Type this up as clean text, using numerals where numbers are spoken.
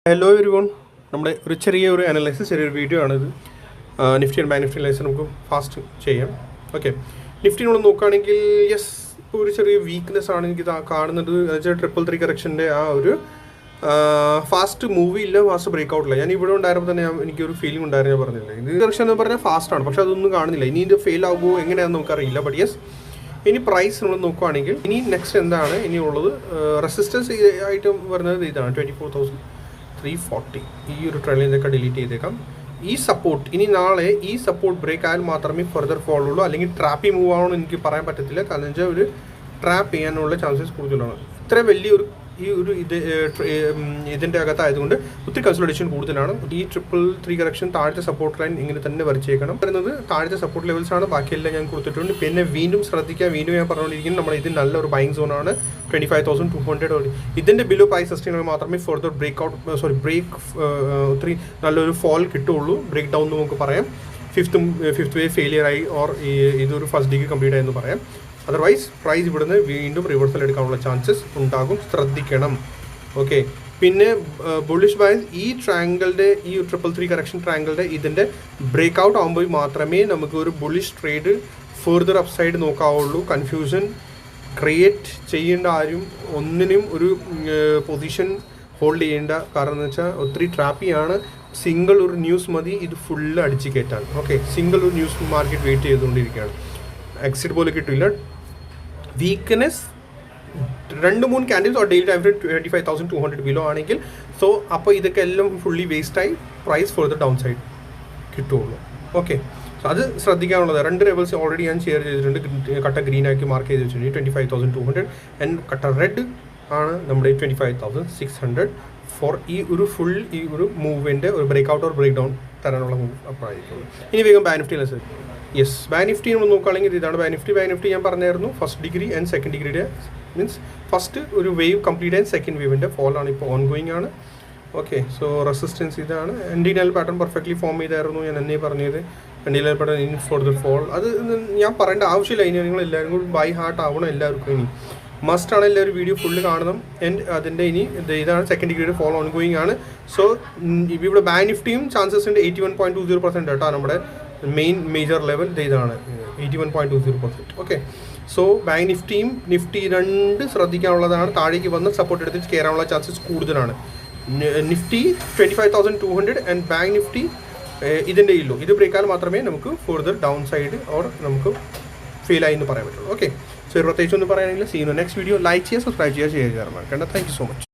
Hello everyone, നമ്മുടെ ഒരു ചെറിയൊരു അനലൈസിസ് ചെറിയൊരു വീഡിയോ ആണിത്. Nifty and bank Nifty analyse നമുക്ക് ഫാസ്റ്റ് ചെയ്യാം. ഓക്കെ, നിഫ്റ്റി നമ്മൾ നോക്കുകയാണെങ്കിൽ യെസ്, ഇപ്പോൾ ഒരു ചെറിയ വീക്ക്നെസ് ആണ് എനിക്ക് കാണുന്നത്. എന്നുവെച്ചാൽ 333 കറക്ഷൻ്റെ ആ ഒരു ഫാസ്റ്റ് മൂവി ഇല്ല, ഫാസ്റ്റ് ബ്രേക്ക് ഔട്ടില്ല. ഞാൻ ഇവിടെ ഉണ്ടായിരുമ്പോൾ തന്നെ എനിക്കൊരു ഫീലിംഗ് ഉണ്ടായിരുന്നു. ഞാൻ പറഞ്ഞില്ല, ഇത് കറക്ഷൻ എന്ന് പറഞ്ഞാൽ ഫാസ്റ്റാണ്, പക്ഷേ അതൊന്നും കാണുന്നില്ല. ഇനി ഇത് ഫെയിൽ ആകുമോ എങ്ങനെയാണെന്ന് നമുക്കറിയില്ല. ബട്ട് യെസ്, ഇനി പ്രൈസ് നമ്മൾ നോക്കുകയാണെങ്കിൽ ഇനി നെക്സ്റ്റ് എന്താണ് ഇനി ഉള്ളത്, റെസിസ്റ്റൻസ് ആയിട്ട് വരുന്നത് ഇതാണ് 24,340. ഈ ഒരു ട്രെൻഡിലൊക്കെ ഡിലീറ്റ് ചെയ്തേക്കാം. ഈ സപ്പോർട്ട് ഇനി നാളെ ഈ സപ്പോർട്ട് ബ്രേക്ക് ആയാൽ മാത്രമേ ഫർദർ ഫോൾ ഉള്ളൂ, അല്ലെങ്കിൽ ട്രാപ്പി മൂവ് ആവണമെന്ന് എനിക്ക് പറയാൻ പറ്റത്തില്ല. കാരണം വെച്ചാൽ ഒരു ട്രാപ്പ് ചെയ്യാനുള്ള ചാൻസസ് കൂടുതലാണ്. ഇത്ര വലിയൊരു ഇതിൻ്റെ അകത്തായതുകൊണ്ട് ഒത്തിരി കൺസോളിഡേഷൻ കൂടുതലാണ്. ഈ 333 കറക്ഷൻ താഴത്തെ സപ്പോർട്ട് ലൈൻ ഇങ്ങനെ തന്നെ വരച്ചേക്കണം. വരുന്നത് താഴത്തെ സപ്പോർട്ട് ലെവൽസ് ആണ്, ബാക്കിയെല്ലാം ഞാൻ കൊടുത്തിട്ടുണ്ട്. പിന്നെ വീണ്ടും ശ്രദ്ധിക്കുക, വീണ്ടും ഞാൻ പറഞ്ഞുകൊണ്ടിരിക്കുന്നത് നമ്മൾ ഇത് നല്ലൊരു ബൈങ് സോണാണ്. 25,200 ഇതിൻ്റെ ബിലോ പ്രൈസ് സസ്റ്റൈനബിൾ മാത്രമേ ഫർദർ ഒത്തിരി നല്ലൊരു ഫോൾ കിട്ടുള്ളൂ. ബ്രേക്ക് ഡൗൺ എന്ന് നമുക്ക് പറയാം. ഫിഫ്ത്ത് വേ ഫെയിലിയർ ആയി ഓർ ഇതൊരു ഫസ്റ്റ് ഡിഗ്രി കംപ്ലീറ്റ് ആയെന്ന് പറയാം. അതർവൈസ് പ്രൈസ് ഇവിടുന്ന് വീണ്ടും റിവേഴ്സൽ എടുക്കാനുള്ള ചാൻസസ് ഉണ്ടാകും, ശ്രദ്ധിക്കണം. ഓക്കെ, പിന്നെ ബുള്ളിഷ് ബൈസ് ഈ ട്രയാങ്കിളുടെ ഈ 333 കറക്ഷൻ ട്രയാങ്കിളുടെ ഇതിൻ്റെ ബ്രേക്ക് ഔട്ട് ആകുമ്പോൾ മാത്രമേ നമുക്ക് ഒരു ബുള്ളിഷ് ട്രേഡ് ഫർദർ അപ്സൈഡ് നോക്കാവുള്ളൂ. കൺഫ്യൂഷൻ ക്രിയേറ്റ് ചെയ്യേണ്ട ആരും ഒന്നിനും ഒരു പൊസിഷൻ ഹോൾഡ് ചെയ്യേണ്ട. കാരണം എന്ന് വെച്ചാൽ ഒത്തിരി ട്രാപ്പിയാണ്. സിംഗിൾ ഒരു ന്യൂസ് മതി ഇത് ഫുള്ള് അടിച്ച് കയറ്റാൻ. ഓക്കെ, സിംഗിൾ ഒരു ന്യൂസ് മാർക്കറ്റ് വെയിറ്റ് ചെയ്തുകൊണ്ടിരിക്കുകയാണ്. എക്സിറ്റ് പോലെ കിട്ടില്ല. Weakness 2-3 candles or daily time frame 25,200 below ആണെങ്കിൽ സോ അപ്പോൾ ഇതൊക്കെ എല്ലാം ഫുള്ളി വേസ്റ്റായി പ്രൈസ് ഫർദർ ഡൗൺ സൈഡ് കിട്ടുള്ളൂ. ഓക്കെ, സോ അത് ശ്രദ്ധിക്കാനുള്ളത്. 2 ലെവൽസ് ഓൾറെഡി ഞാൻ ഷെയർ ചെയ്തിട്ടുണ്ട്. കട്ട ഗ്രീൻ ആക്കി മാർക്ക് ചെയ്ത് വെച്ചിട്ടുണ്ട് 25,200 ആൻഡ് കട്ട റെഡ് ആണ് നമ്മുടെ 25,600 ഫോർ ഈ ഒരു മൂവിൻ്റെ ഒരു break out or break down തരാനുള്ള മൂവ് അപ്പോഴായിരിക്കും. ഇനി വേഗം bank Nifty analyse. Yes, bank Nifty നമ്മൾ നോക്കുകയാണെങ്കിൽ ഇതാണ് ബാങ്ക് നിഫ്റ്റി ഞാൻ പറഞ്ഞായിരുന്നു. ഫസ്റ്റ് ഡിഗ്രി ആൻഡ് സെക്കൻഡ് ഡിഗ്രിയുടെ മീൻസ് ഫസ്റ്റ് ഒരു വേവ് കംപ്ലീറ്റ് ആൻഡ് സെക്കൻഡ് വേവിൻ്റെ ഫോളാണ് ഇപ്പോൾ ഓൺ ഗോയിങ് ആണ്. ഓക്കെ, സോ റെസിസ്റ്റൻസ് ഇതാണ്. എൻഡിനൽ പാറ്റേൺ പെർഫെക്റ്റ്ലി ഫോം ചെയ്തായിരുന്നു ഞാൻ എന്നെ പറഞ്ഞത്. എൻഡിനൽ pattern in for the fall അത് ഞാൻ പറയേണ്ട ആവശ്യമില്ല. ഇനി നിങ്ങൾ എല്ലാവരും കൂടി ബൈ ഹാർട്ട് ആവണം എല്ലാവർക്കും. ഇനി മസ്റ്റാണ് എല്ലാവരും വീഡിയോ ഫുള്ള് കാണണം. ആൻഡ് അതിൻ്റെ ഇനി ഇതാണ് സെക്കൻഡ് ഡിഗ്രിയുടെ ഫോൾ ഓൺ ഗോയിങ് ആണ്. സോ ഇവിടെ ബാങ്ക് നിഫ്റ്റിയും ചാൻസസ് ഉണ്ട് 81.20% കേട്ടോ. നമ്മുടെ മേജർ ലെവൽ ഇതാണ് 81.20%. ഓക്കെ, സോ ബാങ്ക് നിഫ്റ്റിയും നിഫ്റ്റി 2 ശ്രദ്ധിക്കാനുള്ളതാണ്. താഴേക്ക് വന്ന് സപ്പോർട്ട് എടുത്ത് കയറാനുള്ള ചാൻസസ് കൂടുതലാണ്. നിഫ്റ്റി 25,200 ആൻഡ് ബാങ്ക് നിഫ്റ്റി ഇതിൻ്റെ ഇല്ലോ ഇത് ബ്രേക്കാൽ മാത്രമേ നമുക്ക് ഫർദർ ഡൗൺ സൈഡ് ഓർ നമുക്ക് ഫെയിൽ ആയി എന്ന് പറയാൻ പറ്റുള്ളൂ. ഓക്കെ, സോ പ്രത്യേകിച്ച് ഒന്നും പറയാനില്ല. See you next video. Like ചെയ്യുക, സബ്സ്ക്രൈബ് ചെയ്യുക, ഷെയർ ചെയ്യാൻ മറക്കണ്ട. Thank you so much.